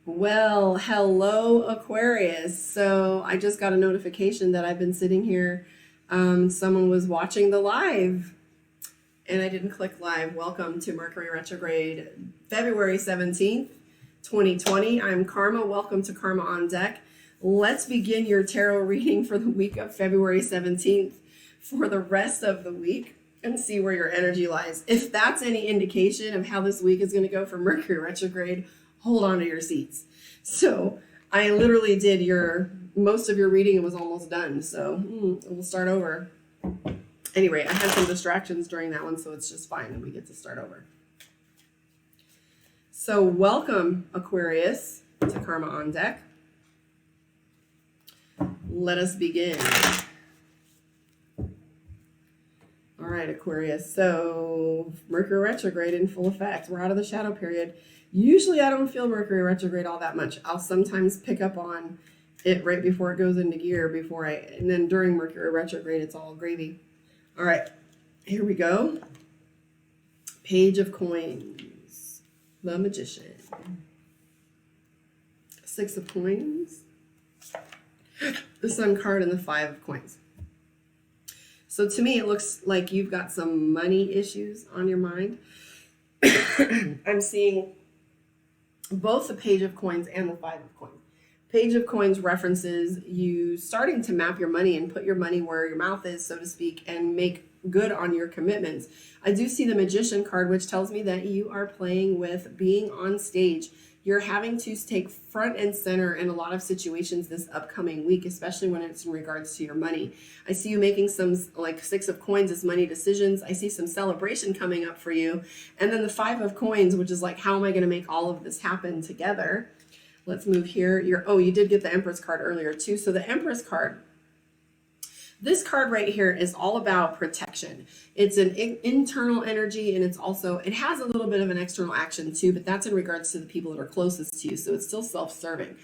Well, hello, Aquarius. So I just got a notification that I've been sitting here. Someone was watching the live and I didn't click live. Welcome to Mercury retrograde, February 17th, 2020. I'm Karma. Welcome to Karma on Deck. Let's begin your tarot reading for the week of February 17th for the rest of the week and see where your energy lies. If that's any indication of how this week is going to go for Mercury retrograde, hold on to your seats. So I literally did most of your reading and was almost done. So we'll start over. Anyway, I had some distractions during that one, so it's just fine and we get to start over. So welcome, Aquarius, to Karma on Deck. Let us begin. All right, Aquarius. So Mercury retrograde in full effect. We're out of the shadow period. Usually I don't feel Mercury retrograde all that much. I'll sometimes pick up on it right before it goes into gear and then during Mercury retrograde, it's all gravy. All right, here we go. Page of Coins, the Magician, Six of Coins, the Sun card, and the Five of Coins. So to me, it looks like you've got some money issues on your mind. I'm seeing both the Page of Coins and the Five of Coins. Page of Coins references you starting to map your money and put your money where your mouth is, so to speak, and make good on your commitments. I do see the Magician card, which tells me that you are playing with being on stage. You're having to take front and center in a lot of situations this upcoming week, especially when it's in regards to your money. I see you making some, like Six of Coins is money decisions. I see some celebration coming up for you. And then the Five of Coins, which is like, how am I going to make all of this happen together? Let's move here. You did get the Empress card earlier too. So the Empress card, this card right here is all about protection. It's an internal energy, and it has a little bit of an external action too, but that's in regards to the people that are closest to you. So it's still self-serving.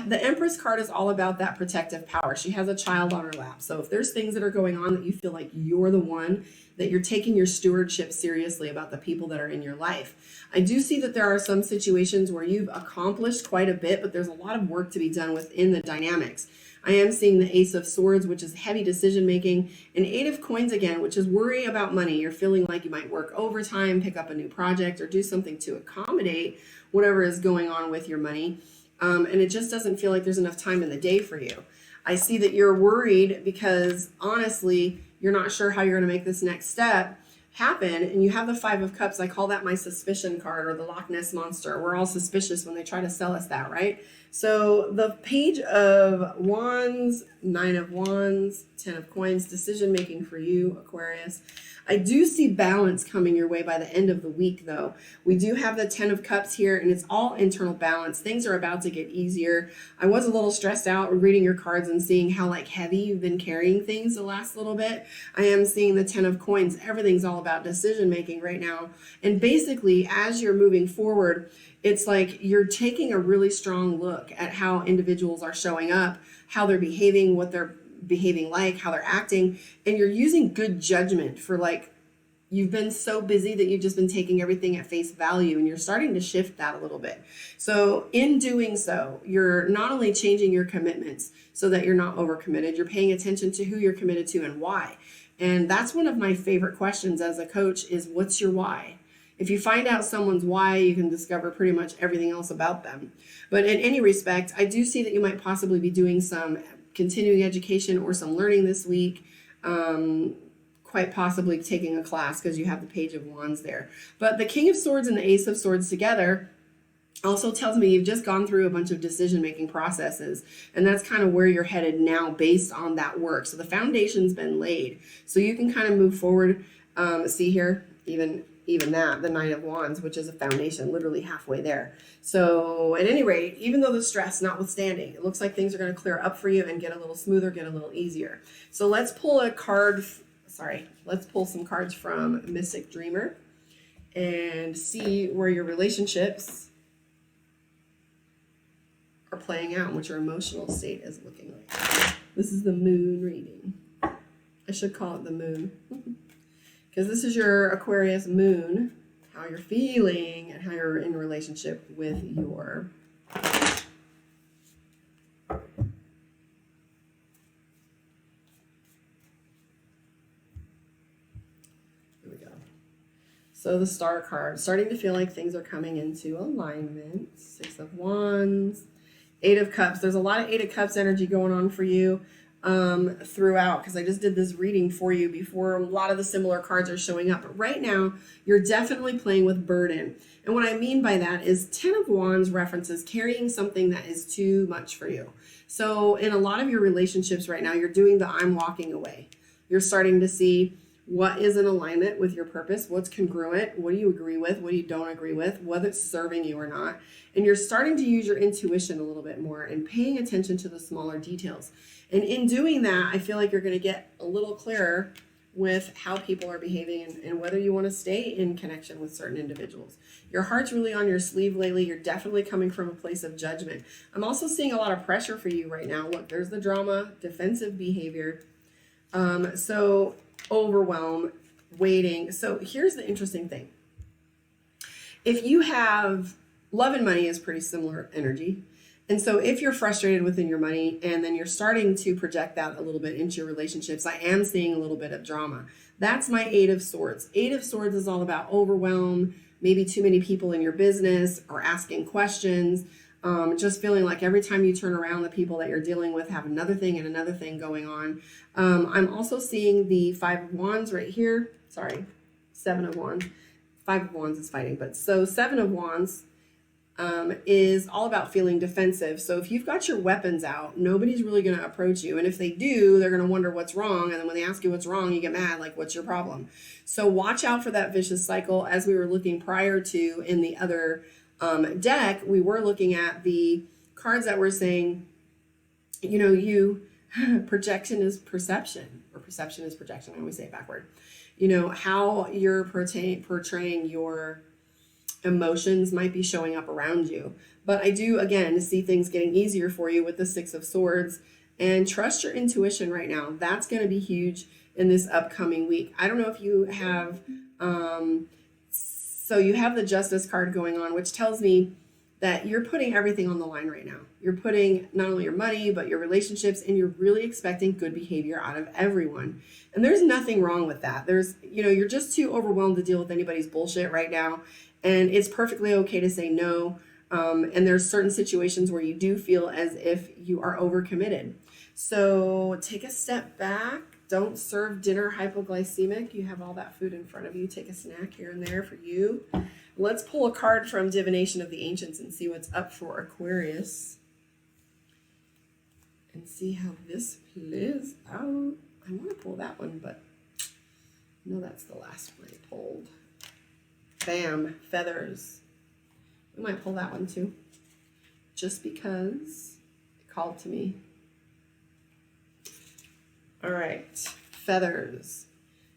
The Empress card is all about that protective power. She has a child on her lap. So if there's things that are going on that you feel like you're the one, that you're taking your stewardship seriously about the people that are in your life. I do see that there are some situations where you've accomplished quite a bit, but there's a lot of work to be done within the dynamics. I am seeing the Ace of Swords, which is heavy decision making, and Eight of Coins again, which is worry about money. You're feeling like you might work overtime, pick up a new project, or do something to accommodate whatever is going on with your money. And it just doesn't feel like there's enough time in the day for you. I see that you're worried because honestly, you're not sure how you're going to make this next step happen. And you have the Five of Cups. I call that my suspicion card, or the Loch Ness Monster. We're all suspicious when they try to sell us that, right? So the Page of Wands, Nine of Wands, Ten of Coins, decision making for you, Aquarius. I do see balance coming your way by the end of the week, though. We do have the Ten of Cups here, and it's all internal balance. Things are about to get easier. I was a little stressed out reading your cards and seeing how heavy you've been carrying things the last little bit. I am seeing the Ten of Coins. Everything's all about decision making right now. And basically, as you're moving forward, it's like you're taking a really strong look at how individuals are showing up, how they're behaving, what they're behaving like, how they're acting, and you're using good judgment for you've been so busy that you've just been taking everything at face value, and you're starting to shift that a little bit. So in doing so, you're not only changing your commitments so that you're not overcommitted, you're paying attention to who you're committed to and why. And that's one of my favorite questions as a coach is, what's your why? If you find out someone's why, you can discover pretty much everything else about them. But in any respect, I do see that you might possibly be doing some continuing education or some learning this week, quite possibly taking a class because you have the Page of Wands there. But the King of Swords and the Ace of Swords together also tells me you've just gone through a bunch of decision-making processes, and that's kind of where you're headed now based on that work. So the foundation's been laid. So you can kind of move forward. See here, even that, the Nine of Wands, which is a foundation, literally halfway there. So at any rate, even though the stress notwithstanding, it looks like things are going to clear up for you and get a little smoother, get a little easier. So let's pull let's pull some cards from Mystic Dreamer and see where your relationships are playing out and what your emotional state is looking like. This is the moon reading. I should call it the moon. Because this is your Aquarius moon, how you're feeling and how you're in relationship with your So the Star card, starting to feel like things are coming into alignment. Six of Wands, Eight of Cups. There's a lot of Eight of Cups energy going on for you throughout, because I just did this reading for you before. A lot of the similar cards are showing up. But right now, you're definitely playing with burden. And what I mean by that is 10 of Wands references carrying something that is too much for you. So in a lot of your relationships right now, you're doing the I'm walking away. You're starting to see what is in alignment with your purpose, what's congruent, what do you agree with, what you don't agree with, whether it's serving you or not. And you're starting to use your intuition a little bit more and paying attention to the smaller details. And in doing that, I feel like you're going to get a little clearer with how people are behaving and whether you want to stay in connection with certain individuals. Your heart's really on your sleeve lately. You're definitely coming from a place of judgment. I'm also seeing a lot of pressure for you right now. Look, there's the drama, defensive behavior. So overwhelm, waiting. So here's the interesting thing. If you have love and money is pretty similar energy. And so if you're frustrated within your money and then you're starting to project that a little bit into your relationships, I am seeing a little bit of drama. That's my Eight of Swords. Eight of Swords is all about overwhelm, maybe too many people in your business or asking questions. Just feeling like every time you turn around, the people that you're dealing with have another thing and another thing going on. I'm also seeing the Five of Wands right here. Sorry, Seven of Wands. Five of Wands is fighting, but so Seven of Wands is all about feeling defensive. So if you've got your weapons out, nobody's really going to approach you. And if they do, they're going to wonder what's wrong. And then when they ask you what's wrong, you get mad, like, what's your problem? So watch out for that vicious cycle. As we were looking prior to in the other deck, we were looking at the cards that were saying, you know, projection is perception, or perception is projection. I always say it backward. You know, how you're portraying your emotions might be showing up around you. But I do, again, see things getting easier for you with the Six of Swords. And trust your intuition right now. That's going to be huge in this upcoming week. I don't know if you have... So you have the Justice card going on, which tells me that you're putting everything on the line right now. You're putting not only your money, but your relationships, and you're really expecting good behavior out of everyone. And there's nothing wrong with that. You're just too overwhelmed to deal with anybody's bullshit right now. And it's perfectly okay to say no. And there's certain situations where you do feel as if you are overcommitted. So take a step back. Don't serve dinner hypoglycemic. You have all that food in front of you. Take a snack here and there for you. Let's pull a card from Divination of the Ancients and see what's up for Aquarius. And see how this plays out. I want to pull that one, but no, that's the last one I pulled. Bam, feathers. We might pull that one too, just because it called to me. All right, feathers.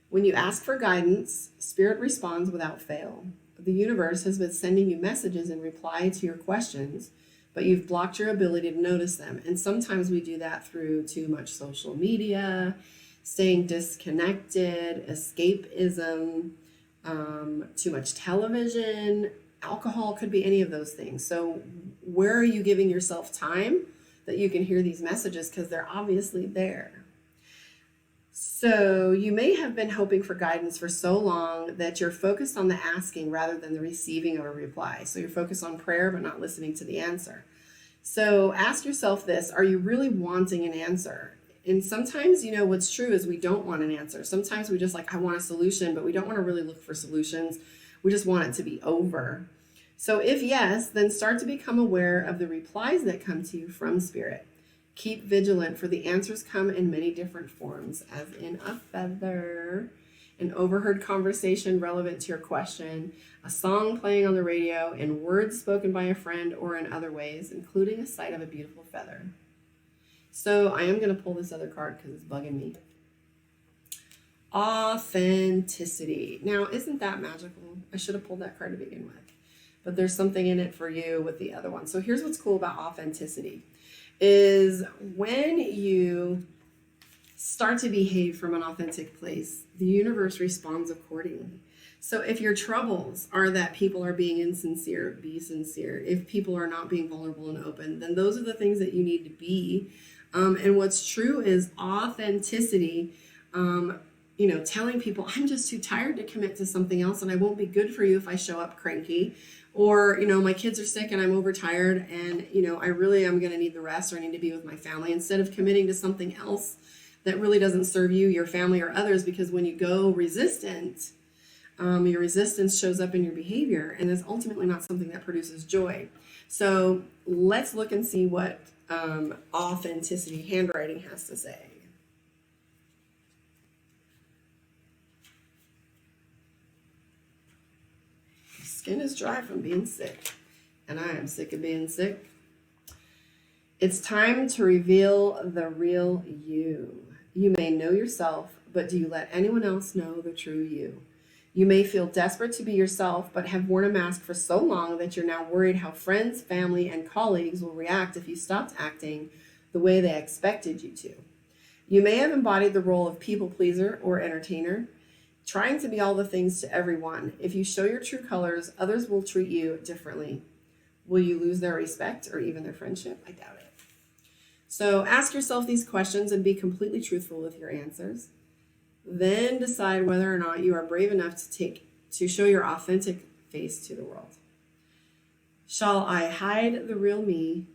When you ask for guidance, Spirit responds without fail. The universe has been sending you messages in reply to your questions, but you've blocked your ability to notice them. And sometimes we do that through too much social media, staying disconnected, escapism, too much television, alcohol, could be any of those things. So where are you giving yourself time that you can hear these messages? Because they're obviously there. So you may have been hoping for guidance for so long that you're focused on the asking rather than the receiving of a reply. So you're focused on prayer but not listening to the answer. So ask yourself this: are you really wanting an answer? And sometimes, what's true is we don't want an answer. Sometimes we just I want a solution, but we don't want to really look for solutions. We just want it to be over. So if yes, then start to become aware of the replies that come to you from Spirit. Keep vigilant, for the answers come in many different forms, as in a feather, an overheard conversation relevant to your question, a song playing on the radio, and words spoken by a friend, or in other ways, including a sight of a beautiful feather. So I am going to pull this other card because it's bugging me. Authenticity. Now, isn't that magical? I should have pulled that card to begin with. But there's something in it for you with the other one. So here's what's cool about authenticity. Is when you start to behave from an authentic place, the universe responds accordingly. So if your troubles are that people are being insincere, be sincere. If people are not being vulnerable and open, then those are the things that you need to be. And what's true is authenticity telling people I'm just too tired to commit to something else and I won't be good for you if I show up cranky. Or, my kids are sick and I'm overtired and, I really am going to need the rest or I need to be with my family, instead of committing to something else that really doesn't serve you, your family, or others. Because when you go resistant, your resistance shows up in your behavior, and it's ultimately not something that produces joy. So let's look and see what authenticity handwriting has to say. Skin is dry from being sick, and I am sick of being sick. It's time to reveal the real you. You may know yourself, but do you let anyone else know the true you? You may feel desperate to be yourself, but have worn a mask for so long that you're now worried how friends, family, and colleagues will react if you stopped acting the way they expected you to. You may have embodied the role of people pleaser or entertainer, trying to be all the things to everyone. If you show your true colors, others will treat you differently. Will you lose their respect or even their friendship? I doubt it. So ask yourself these questions and be completely truthful with your answers. Then decide whether or not you are brave enough to show your authentic face to the world. Shall I hide the real me?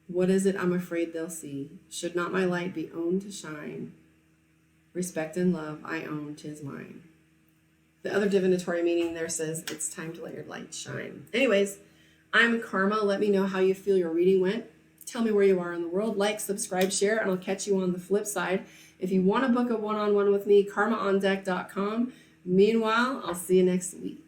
What is it I'm afraid they'll see? Should not my light be owned to shine? Respect and love I own, 'tis mine. The other divinatory meaning there says it's time to let your light shine. Anyways, I'm Karma. Let me know how you feel your reading went. Tell me where you are in the world. Like, subscribe, share, and I'll catch you on the flip side. If you want to book a one-on-one with me, karmaondeck.com. Meanwhile, I'll see you next week.